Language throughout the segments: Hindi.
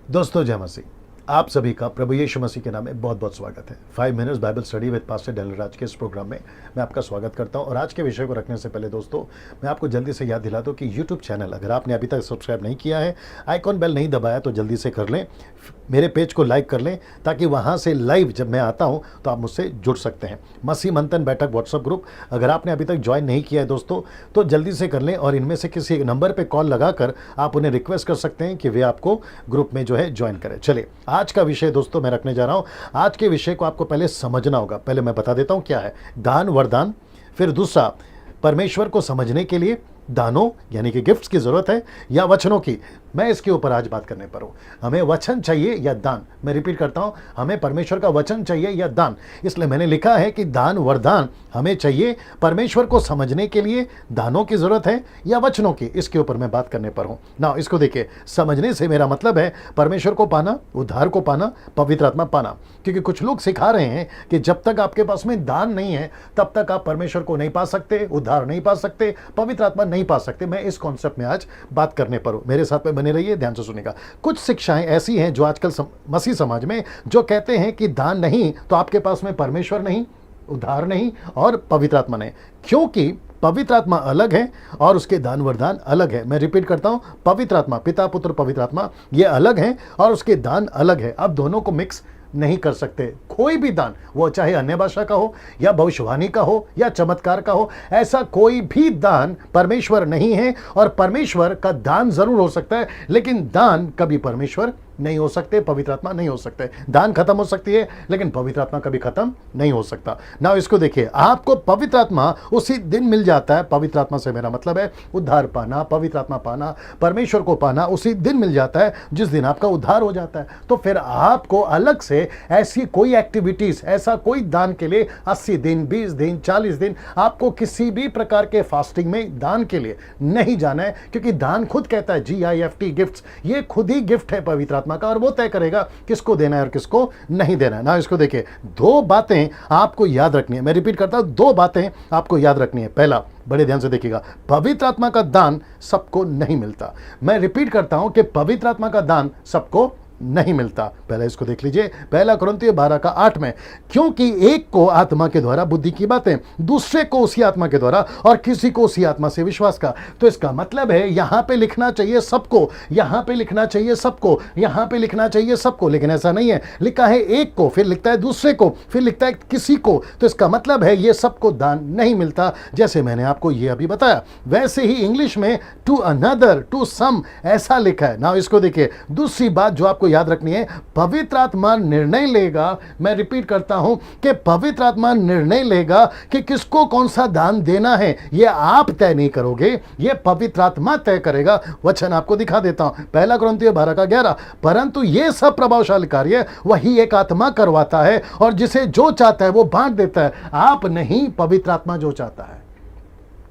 दोस्तों जय मसीह। आप सभी का प्रभु यीशु मसीह के नाम में बहुत बहुत स्वागत है। 5 minutes Bible study with pastor Daniel Raj के इस प्रोग्राम में मैं आपका स्वागत करता हूं। और आज के विषय को रखने से पहले दोस्तों मैं आपको जल्दी से याद दिला दूं कि यूट्यूब चैनल अगर आपने अभी तक सब्सक्राइब नहीं किया है, आइकॉन बेल नहीं दबाया तो जल्दी से कर लें, मेरे पेज को लाइक कर लें ताकि वहाँ से लाइव जब मैं आता हूँ तो आप मुझसे जुड़ सकते हैं। मसीह मंथन बैठक व्हाट्सएप ग्रुप अगर आपने अभी तक ज्वाइन नहीं किया है दोस्तों तो जल्दी से कर लें, और इनमें से किसी एक नंबर पे कॉल लगाकर आप उन्हें रिक्वेस्ट कर सकते हैं कि वे आपको ग्रुप में जो है ज्वाइन करें। चलिए आज का विषय दोस्तों मैं रखने जा रहा हूँ। आज के विषय को आपको पहले समझना होगा। पहले मैं बता देता हूँ क्या है दान वरदान, फिर दूसरा परमेश्वर को समझने के लिए दानों यानी कि गिफ्ट्स की जरूरत है या वचनों की। मैं इसके ऊपर आज बात करने पर हूं। हमें वचन चाहिए या दान। मैं रिपीट करता हूं, हमें परमेश्वर का वचन चाहिए या दान। इसलिए मैंने लिखा है कि दान वरदान हमें चाहिए, परमेश्वर को समझने के लिए दानों की जरूरत है या वचनों की। इसके ऊपर मैं बात करने पर हूं ना। इसको देखिए, समझने से मेरा मतलब है परमेश्वर को पाना, उद्धार को पाना, पवित्र आत्मा पाना। क्योंकि कुछ लोग सिखा रहे हैं कि जब तक आपके पास में दान नहीं है तब तक आप परमेश्वर को नहीं पा सकते, उद्धार नहीं पा सकते, पवित्र आत्मा नहीं पा सकते। मैं इस कॉन्सेप्ट में आज बात करने पर हूं। मेरे साथ में बने रहिए, ध्यान से सुनिएगा। कुछ शिक्षाएं ऐसी हैं जो आजकल मसीह समाज में जो कहते हैं कि दान नहीं तो आपके पास में परमेश्वर नहीं, उद्धार नहीं और पवित्र आत्मा नहीं। क्योंकि पवित्र आत्मा अलग है और उसके दान वरदान अलग है। मैं रिपीट करता हूं, पवित्र आत्मा, पिता पुत्र पवित्र आत्मा, ये अलग है और उसके दान अलग है। अब दोनों को मिक्स नहीं कर सकते। कोई भी दान, वो चाहे अन्य भाषा का हो या भविष्यवाणी का हो या चमत्कार का हो, ऐसा कोई भी दान परमेश्वर नहीं है। और परमेश्वर का दान जरूर हो सकता है लेकिन दान कभी परमेश्वर नहीं हो सकते, पवित्र आत्मा नहीं हो सकते। दान खत्म हो सकती है लेकिन पवित्र आत्मा कभी खत्म नहीं हो सकता ना। इसको देखिए, आपको पवित्र आत्मा उसी दिन मिल जाता है। पवित्र आत्मा से मेरा मतलब है उद्धार पाना, पवित्र आत्मा पाना, परमेश्वर को पाना उसी दिन मिल जाता है जिस दिन आपका उद्धार हो जाता है। तो फिर आपको अलग से ऐसी कोई एक्टिविटीज, ऐसा कोई दान के लिए 80 दिन, 20 दिन, 40 दिन आपको किसी भी प्रकार के फास्टिंग में दान के लिए नहीं जाना है। क्योंकि दान खुद कहता है GIFT, गिफ्ट्स, ये खुद ही गिफ्ट है पवित्र आत्मा का और वो तय करेगा किसको देना है और किसको नहीं देना है ना। इसको देखिए, दो बातें आपको याद रखनी है। मैं रिपीट करता हूं, दो बातें आपको याद रखनी है। पहला, बड़े ध्यान से देखिएगा, पवित्र आत्मा का दान सबको नहीं मिलता। मैं रिपीट करता हूं कि पवित्र आत्मा का दान सबको नहीं मिलता। पहले इसको देख लीजिए, पहला कुरिन्थियों 12:8 में, क्योंकि एक को आत्मा के द्वारा बुद्धि की बातें, दूसरे को उसी आत्मा के द्वारा और किसी को उसी आत्मा से विश्वास का। तो इसका मतलब है यहां पे लिखना चाहिए सबको, यहां पे लिखना चाहिए सबको, यहां पे लिखना चाहिए सबको, लेकिन ऐसा नहीं है। लिखा है एक को, फिर लिखता है दूसरे को, फिर लिखता है किसी को। तो इसका मतलब है ये सबको दान नहीं मिलता। जैसे मैंने आपको ये अभी बताया, वैसे ही इंग्लिश में टू अनदर, टू सम ऐसा लिखा है ना। इसको देखिए, दूसरी बात जो आपको याद रखनी है, पवित्र आत्मा निर्णय लेगा। मैं रिपीट करता हूं कि पवित्र आत्मा निर्णय लेगा कि किसको कौन सा दान देना है। यह आप तय नहीं करोगे, यह पवित्र आत्मा तय करेगा। वचन आपको दिखा देता हूं, पहला कुरिन्थियों 12:11, परंतु यह सब प्रभावशाली कार्य वही एक आत्मा करवाता है और जिसे जो चाहता है वो बांट देता है। आप नहीं, पवित्र आत्मा जो चाहता है।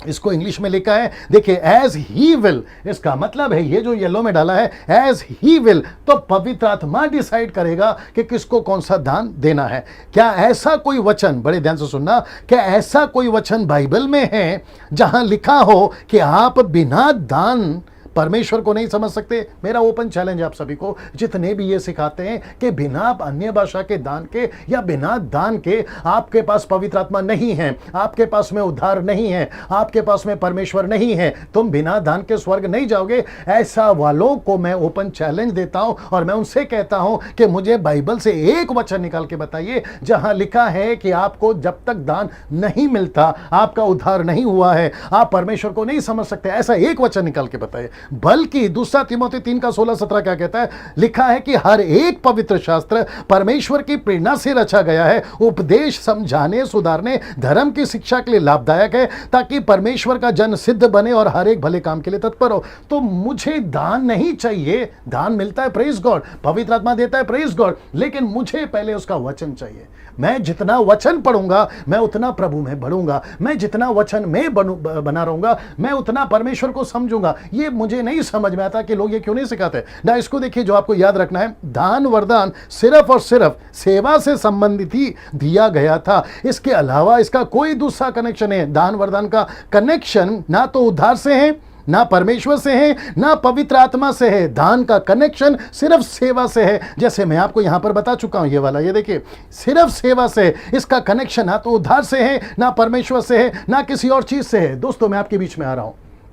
इसको इंग्लिश में लिखा है, देखिए, एज ही विल। इसका मतलब है ये जो येलो में डाला है, एज ही विल, तो पवित्र आत्मा डिसाइड करेगा कि किसको कौन सा दान देना है। क्या ऐसा कोई वचन, बड़े ध्यान से सुनना, क्या ऐसा कोई वचन बाइबल में है जहां लिखा हो कि आप बिना दान परमेश्वर को नहीं समझ सकते? मेरा ओपन चैलेंज है आप सभी को, जितने भी ये सिखाते हैं कि बिना अन्य भाषा के दान के या बिना दान के आपके पास पवित्र आत्मा नहीं है, आपके पास में उद्धार नहीं है, आपके पास में परमेश्वर नहीं है, तुम बिना दान के स्वर्ग नहीं जाओगे, ऐसा वालों को मैं ओपन चैलेंज देता हूं। और मैं उनसे कहता हूं कि मुझे बाइबल से एक वचन निकाल के बताइए जहां लिखा है कि आपको जब तक दान नहीं मिलता, आपका उद्धार नहीं हुआ है, आप परमेश्वर को नहीं समझ सकते। ऐसा एक वचन निकाल के बताइए। बल्कि दूसरा तीमुथियुस 3:16-17 क्या कहता है? लिखा है कि हर एक पवित्र शास्त्र परमेश्वर की प्रेरणा से रचा गया है, उपदेश, समझाने, सुधारने, धर्म की शिक्षा के लिए लाभदायक है, ताकि परमेश्वर का जन सिद्ध बने और हर एक भले काम के लिए तत्पर हो। तो मुझे दान नहीं चाहिए, दान मिलता है, प्रेज गॉड, पवित्र आत्मा देता है, प्रेज गॉड, लेकिन मुझे पहले उसका वचन चाहिए। मैं जितना वचन पढ़ूंगा मैं उतना प्रभु में बढ़ूंगा, मैं जितना वचन में बना रहूंगा मैं उतना परमेश्वर को समझूंगा। ये मुझे नहीं समझ में आता कि लोग ये क्यों नहीं सिखाते ना। इसको देखिए, जो आपको याद रखना है, दान वरदान सिर्फ और सिर्फ सेवा से संबंधित ही दिया गया था। इसके अलावा इसका कोई दूसरा कनेक्शन है। दान वरदान का कनेक्शन ना तो उद्धार से है ना परमेश्वर से है, ना पवित्र आत्मा से है। दान का कनेक्शन सिर्फ सेवा से है, जैसे मैं आपको यहां पर बता चुका हूं। ये वाला, ये देखिए, सिर्फ सेवा से है। इसका कनेक्शन ना तो उद्धार से है, ना परमेश्वर से है, ना किसी और चीज से है। दोस्तों, मैं आपके बीच में आ रहा हूं,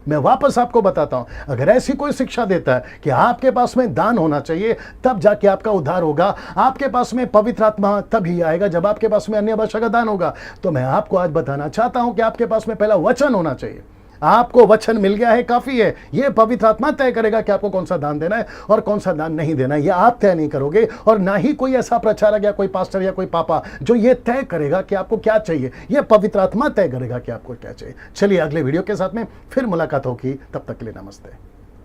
मैं वापस आपको बताता हूं, अगर ऐसी कोई शिक्षा देता है कि आपके पास में दान होना चाहिए तब जाके आपका उद्धार होगा, आपके पास में पवित्र आत्मा तभी आएगा जब आपके पास में अन्य भाषा का दान होगा, तो मैं आपको आज बताना चाहता हूं कि आपके पास में पहला वचन होना चाहिए। आपको वचन मिल गया है, काफी है। यह पवित्र आत्मा तय करेगा कि आपको कौन सा दान देना है और कौन सा दान नहीं देना है। यह आप तय नहीं करोगे, और ना ही कोई ऐसा प्रचारक या कोई पास्टर या कोई पापा जो ये तय करेगा कि आपको क्या चाहिए। यह पवित्र आत्मा तय करेगा कि आपको क्या चाहिए। चलिए, अगले वीडियो के साथ में फिर मुलाकात होगी, तब तक के लिए नमस्ते।